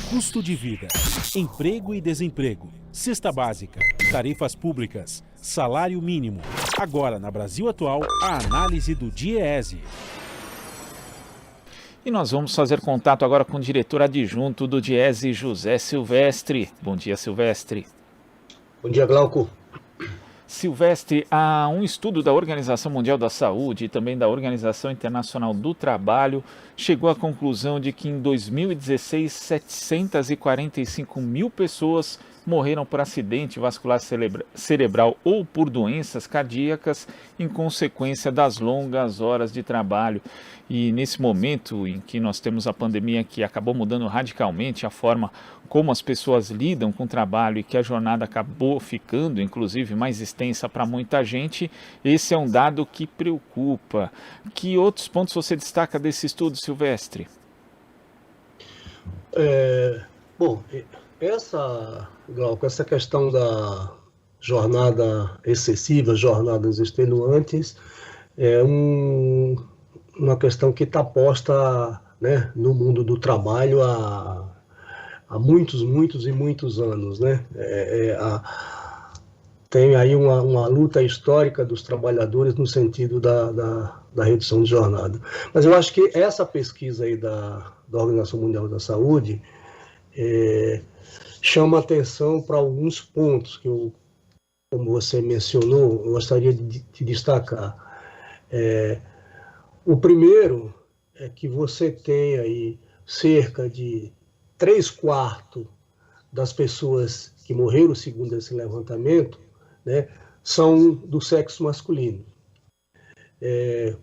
custo de vida, emprego e desemprego, cesta básica, tarifas públicas, salário mínimo. Agora, na Brasil Atual, a análise do DIEESE. E nós vamos fazer contato agora com o diretor adjunto do DIEESE, José Silvestre. Bom dia, Silvestre. Bom dia, Glauco. Silvestre, há um estudo da Organização Mundial da Saúde e também da Organização Internacional do Trabalho chegou à conclusão de que em 2016, 745 mil pessoas morreram por acidente vascular cerebral ou por doenças cardíacas em consequência das longas horas de trabalho. E nesse momento em que nós temos a pandemia que acabou mudando radicalmente a forma como as pessoas lidam com o trabalho e que a jornada acabou ficando, inclusive, mais extensa para muita gente, esse é um dado que preocupa. Que outros pontos você destaca desse estudo, Silvestre? Glauco, essa questão da jornada excessiva, jornadas extenuantes, é uma questão que está posta, né, no mundo do trabalho há muitos e muitos anos, né? Tem aí uma luta histórica dos trabalhadores no sentido da redução de jornada. Mas eu acho que essa pesquisa aí da Organização Mundial da Saúde chama atenção para alguns pontos que como você mencionou, eu gostaria de destacar. O primeiro é que você tem aí cerca de 3/4 das pessoas que morreram, segundo esse levantamento, né, são do sexo masculino.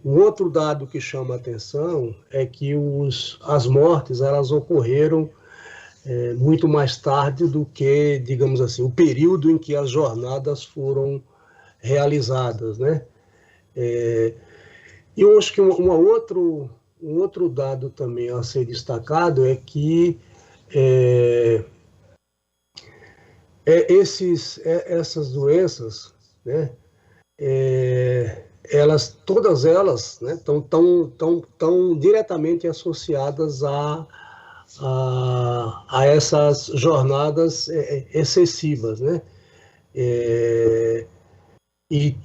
Um outro dado que chama atenção é que as mortes elas ocorreram muito mais tarde do que, digamos assim, o período em que as jornadas foram realizadas, né? E eu acho que um outro dado também a ser destacado é que essas doenças, né, todas elas estão diretamente associadas a essas jornadas excessivas, né? E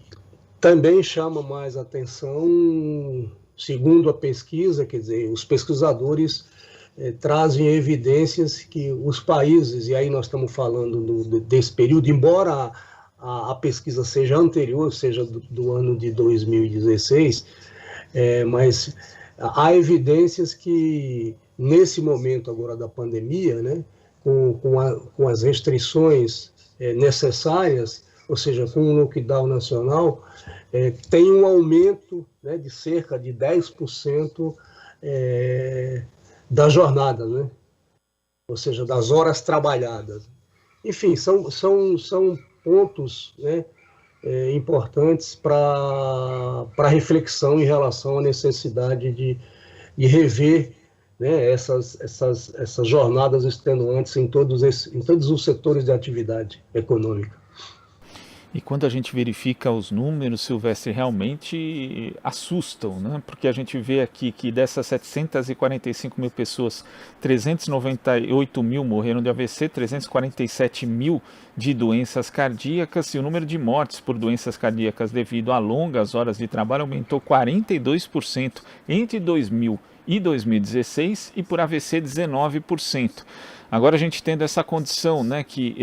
também chama mais atenção, segundo a pesquisa, quer dizer, os pesquisadores trazem evidências que os países, e aí nós estamos falando desse período, embora a pesquisa seja anterior, seja do ano de 2016, mas há evidências que nesse momento agora da pandemia, né, com as restrições necessárias, ou seja, com o lockdown nacional, tem um aumento, né, de cerca de 10% da jornada, né? Ou seja, das horas trabalhadas. Enfim, são pontos, né, importantes para reflexão em relação à necessidade de rever, né, essas jornadas extenuantes em todos os setores de atividade econômica. E quando a gente verifica os números, Silvestre, realmente assustam, né? Porque a gente vê aqui que dessas 745 mil pessoas, 398 mil morreram de AVC, 347 mil de doenças cardíacas, e o número de mortes por doenças cardíacas devido a longas horas de trabalho aumentou 42% entre 2000 e 2016 e por AVC 19%. Agora a gente tendo essa condição, né, que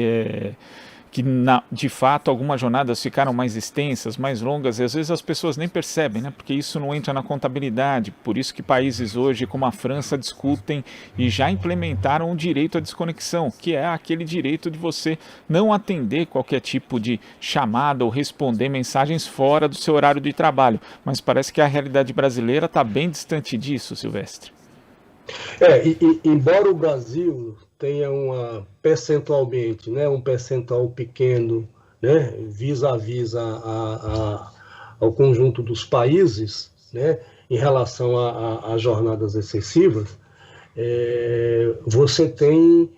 de fato algumas jornadas ficaram mais extensas, mais longas, e às vezes as pessoas nem percebem, né? Porque isso não entra na contabilidade. Por isso que países hoje, como a França, discutem e já implementaram o direito à desconexão, que é aquele direito de você não atender qualquer tipo de chamada ou responder mensagens fora do seu horário de trabalho. Mas parece que a realidade brasileira está bem distante disso, Silvestre. Embora o Brasil tenha percentualmente, né, um percentual pequeno, né, vis-à-vis ao conjunto dos países, né, em relação a jornadas excessivas, você tem...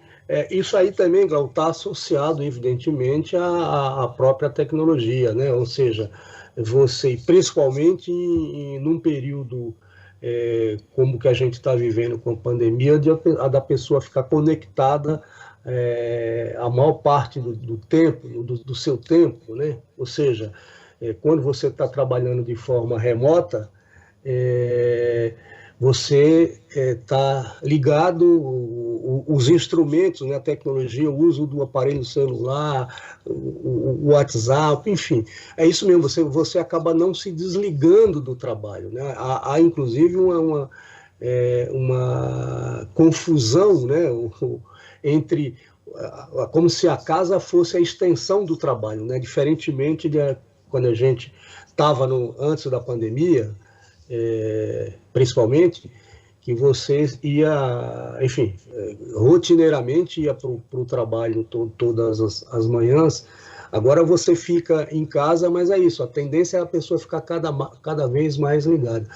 isso aí também está associado, evidentemente, à própria tecnologia, né, ou seja, você, principalmente num período como que a gente está vivendo com a pandemia, a da pessoa ficar conectada a maior parte do tempo, do seu tempo, né? Ou seja, quando você está trabalhando de forma remota, você está ligado, os instrumentos, né, a tecnologia, o uso do aparelho celular, o WhatsApp, enfim. É isso mesmo, você acaba não se desligando do trabalho, né? Há inclusive uma confusão, né, entre como se a casa fosse a extensão do trabalho, né? Diferentemente de quando a gente estava antes da pandemia, principalmente, que você ia, enfim, rotineiramente ia para o trabalho todas as manhãs. Agora você fica em casa, mas é isso, a tendência é a pessoa ficar cada vez mais ligada.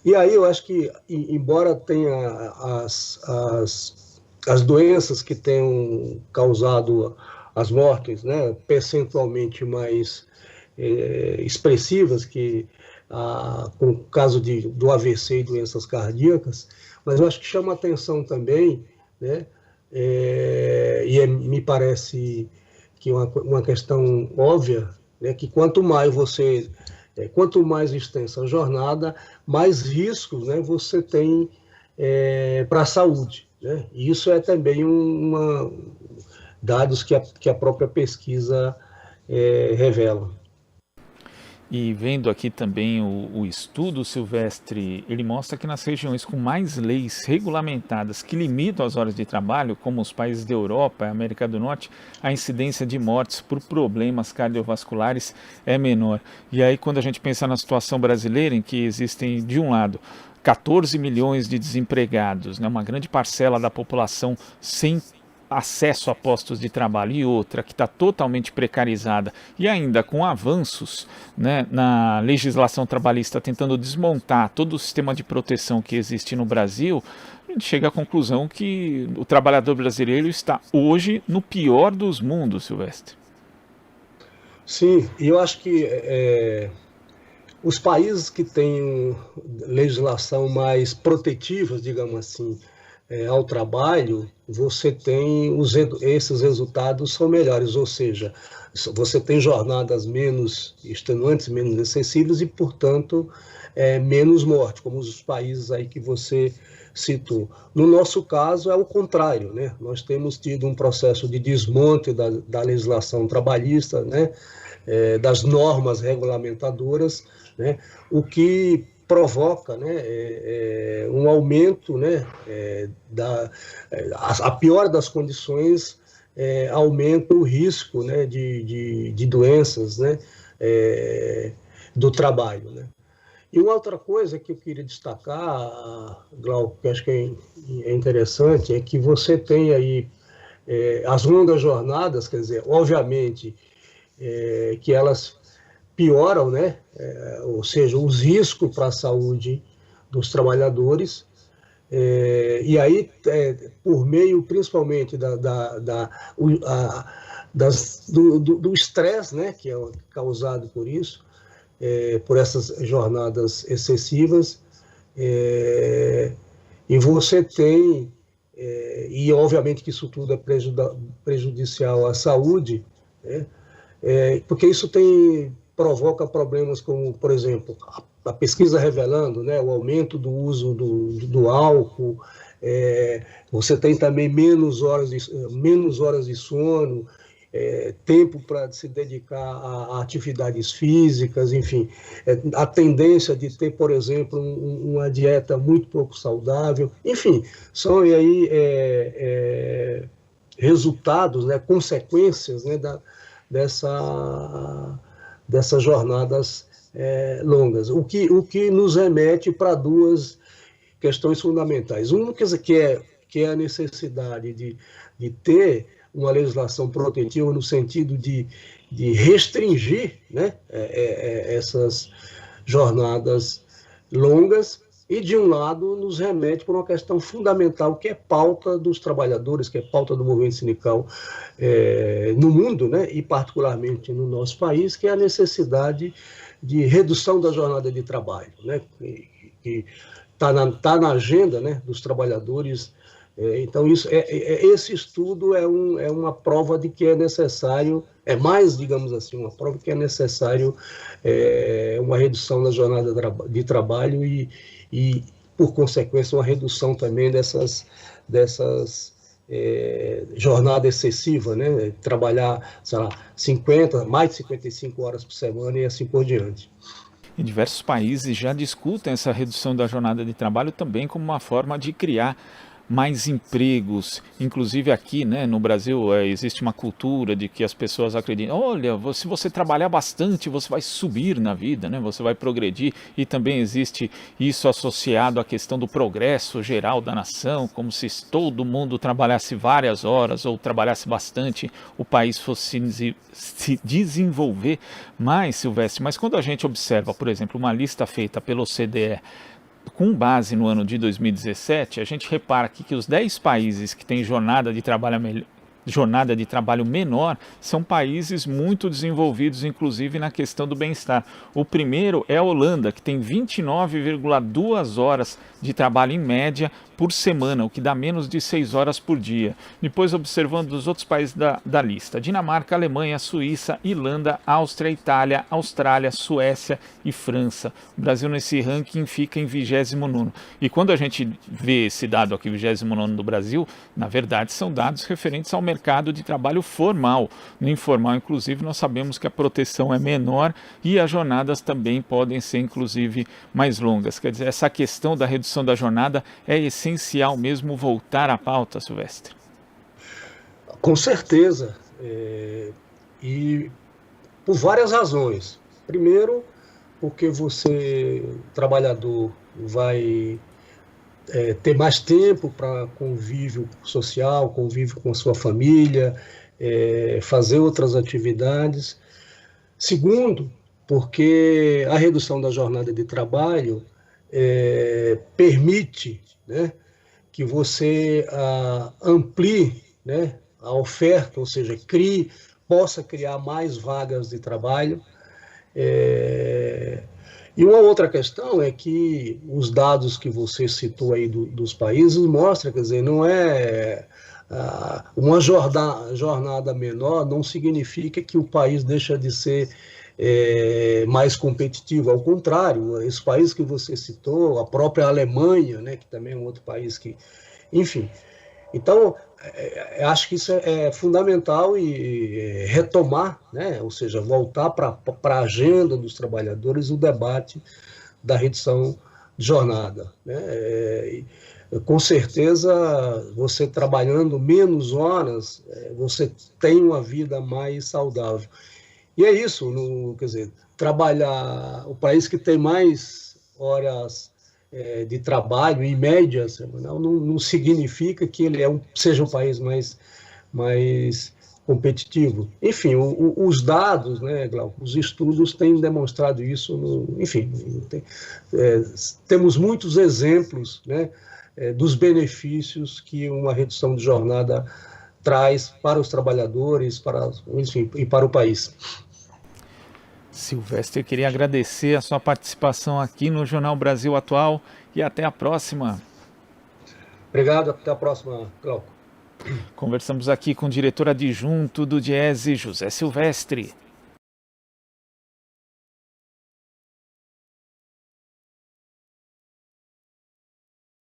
E aí eu acho que, embora tenha as doenças que tenham causado as mortes, né, percentualmente mais expressivas que com o caso do AVC e doenças cardíacas, mas eu acho que chama atenção também, né, me parece que é uma questão óbvia, né, que quanto mais extensa a jornada, mais riscos, né, você tem para a saúde, né? E isso é também dados que a própria pesquisa revela. E vendo aqui também o estudo, Silvestre, ele mostra que nas regiões com mais leis regulamentadas que limitam as horas de trabalho, como os países da Europa e América do Norte, a incidência de mortes por problemas cardiovasculares é menor. E aí, quando a gente pensa na situação brasileira, em que existem, de um lado, 14 milhões de desempregados, né, uma grande parcela da população sem acesso a postos de trabalho, e outra que está totalmente precarizada, e ainda com avanços, né, na legislação trabalhista tentando desmontar todo o sistema de proteção que existe no Brasil, a gente chega à conclusão que o trabalhador brasileiro está hoje no pior dos mundos, Silvestre. Sim, e eu acho que os países que têm legislação mais protetiva, digamos assim, ao trabalho, você tem esses resultados são melhores, ou seja, você tem jornadas menos extenuantes, menos excessivas e, portanto, menos morte, como os países aí que você citou. No nosso caso é o contrário, né? Nós temos tido um processo de desmonte da legislação trabalhista, né? Das normas regulamentadoras, né? O que provoca, né, um aumento, né, a pior das condições aumenta o risco, né, de doenças, né, do trabalho, né. E uma outra coisa que eu queria destacar, Glauco, que eu acho que é interessante, é que você tem aí as longas jornadas, quer dizer, obviamente que elas pioram, né? Ou seja, os riscos para a saúde dos trabalhadores, e aí, por meio principalmente do estresse, né? Que é causado por isso, por essas jornadas excessivas, e você tem, e obviamente que isso tudo é prejudicial à saúde, né? Porque isso provoca problemas como, por exemplo, a pesquisa revelando, né, o aumento do uso do álcool, você tem também menos horas de sono, tempo para se dedicar a atividades físicas, enfim, a tendência de ter, por exemplo, uma dieta muito pouco saudável, enfim, são aí resultados, né, consequências, né, dessas jornadas longas, o que nos remete para duas questões fundamentais. Uma que é a necessidade de ter uma legislação protetiva no sentido de restringir, né, essas jornadas longas, e, de um lado, nos remete para uma questão fundamental, que é pauta dos trabalhadores, que é pauta do movimento sindical no mundo, né, e particularmente no nosso país, que é a necessidade de redução da jornada de trabalho, né, que tá na agenda, né, dos trabalhadores. Então, esse estudo é uma prova de que é necessário, digamos assim, uma prova de que é necessário uma redução da jornada de trabalho e, por consequência, uma redução também dessas jornada excessiva, né? Trabalhar, sei lá, mais de 55 horas por semana e assim por diante. E diversos países já discutem essa redução da jornada de trabalho também como uma forma de criar mais empregos, inclusive aqui, né, no Brasil existe uma cultura de que as pessoas acreditam, olha, se você trabalhar bastante, você vai subir na vida, né, você vai progredir, e também existe isso associado à questão do progresso geral da nação, como se todo mundo trabalhasse várias horas ou trabalhasse bastante, o país fosse se desenvolver mais, Silvestre. Mas quando a gente observa, por exemplo, uma lista feita pelo OCDE, com base no ano de 2017, a gente repara aqui que os 10 países que têm jornada de trabalho menor são países muito desenvolvidos, inclusive na questão do bem-estar. O primeiro é a Holanda, que tem 29,2 horas de trabalho em média por semana, o que dá menos de 6 horas por dia. Depois, observando os outros países da lista: Dinamarca, Alemanha, Suíça, Irlanda, Áustria, Itália, Austrália, Suécia e França. O Brasil nesse ranking fica em 29º. E quando a gente vê esse dado aqui, 29º do Brasil, na verdade são dados referentes ao mercado de trabalho formal. No informal, inclusive, nós sabemos que a proteção é menor e as jornadas também podem ser, inclusive, mais longas. Quer dizer, essa questão da redução da jornada é essencial mesmo voltar à pauta, Silvestre. Com certeza, e por várias razões. Primeiro, porque você, trabalhador, vai ter mais tempo para convívio social, convívio com a sua família, fazer outras atividades. Segundo, porque a redução da jornada de trabalho permite, né, que você amplie, né, a oferta, ou seja, possa criar mais vagas de trabalho. E uma outra questão é que os dados que você citou aí dos países mostram, quer dizer, não é uma jornada menor, não significa que o país deixa de ser mais competitivo. Ao contrário, esses países que você citou, a própria Alemanha, né, que também é um outro país que, enfim. Então, acho que isso é fundamental e retomar, né, ou seja, voltar para a agenda dos trabalhadores o debate da redução de jornada, né? Com certeza, você trabalhando menos horas, você tem uma vida mais saudável. E é isso, quer dizer, o país que tem mais horas de trabalho, em média semanal, não significa que ele seja um país mais competitivo. Enfim, os dados, né, Glauco, os estudos têm demonstrado isso. Enfim, temos muitos exemplos, né, dos benefícios que uma redução de jornada traz para os trabalhadores, enfim, e para o país. Silvestre, eu queria agradecer a sua participação aqui no Jornal Brasil Atual e até a próxima. Obrigado, até a próxima, Glauco. Conversamos aqui com o diretor adjunto do DIEESE, José Silvestre.